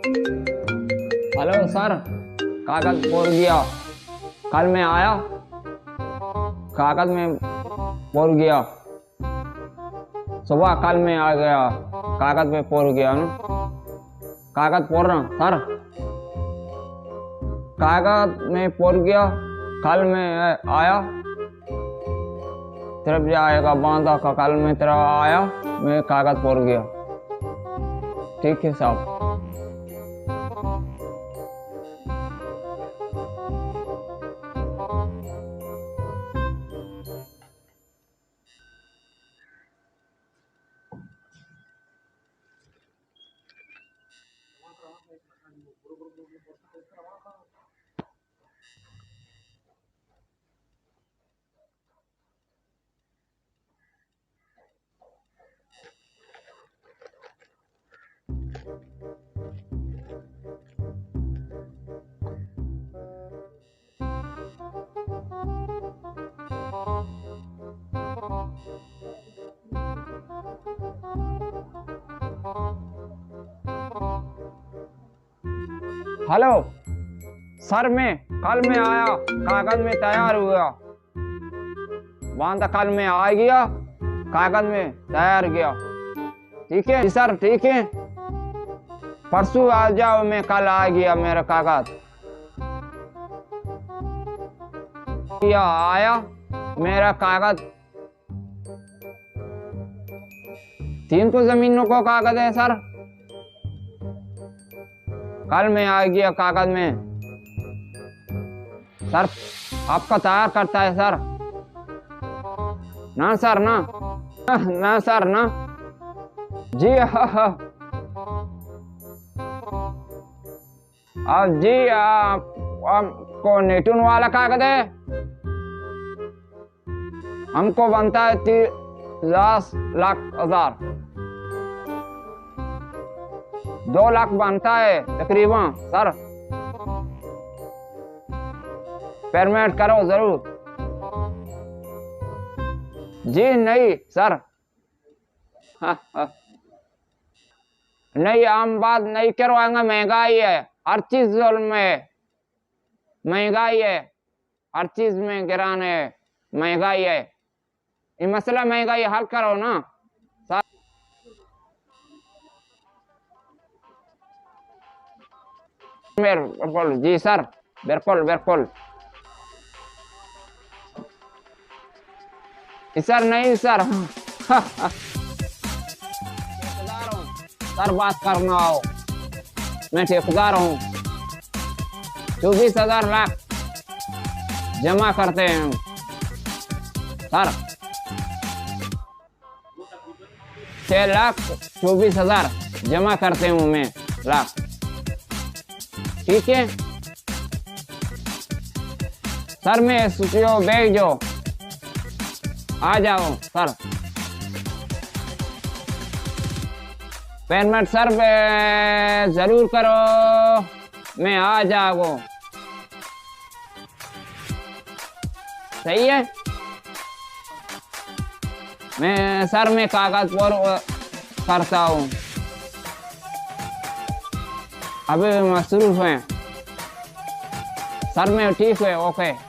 Hello sir, कागज भूल गया। कल मैं आया, कागज में भूल गया। सुबह कल मैं आ गया, कागज में भूल गया ना। कागज भूल रहा सर, कागज में भूल गया। कल मैं आया, तरफ जाएगा बांधा का। कल मैं तरफ आया, मैं कागज भूल गया। ठीक है साहब। हेलो सर, मैं कल में आया, कागज में तैयार हुआ। बांधा कल में आ गया, कागज में तैयार गया। ठीक है सर, ठीक है। परसों आ जाओ, मैं कल आ गया मेरा कागज। आया मेरा कागज। 3 जमीनों को कागज है सर। कल में आ गया कागज में। सर आपका तैयार करता है सर। ना सर ना, ना सर ना। जी हाँ, अब जी आपको नेटून वाला कागज है। हमको बनता है 30,00,000। 2 लाख बनता है तकरीबन सर। पेमेंट करो जरूर। जी नहीं सर। नहीं, हम बात नहीं करवाएंगे। महंगाई है, हर चीज में महंगाई है। हर चीज में गिरान है, महंगाई है। ये मसला महंगाई हल करो ना सर। बिल्कुल जी सर, बिल्कुल बिल्कुल। सर नहीं सर। ठेकेदार हूँ सर, बात करना हो। मैं ठेकेदार हूँ। 24,000 लाख जमा करते हैं सर। 6,24,000 जमा करते हूँ मैं लाख। ठीक है सर, मैं सूचियो भेजो, आ जाओ सर। पेमेंट सर जरूर करो, मैं आ जाऊँ। सही है। मैं सर मैं कागज पर करता हूँ, अभी मसरूफ हैं सर। मैं ठीक है, ओके।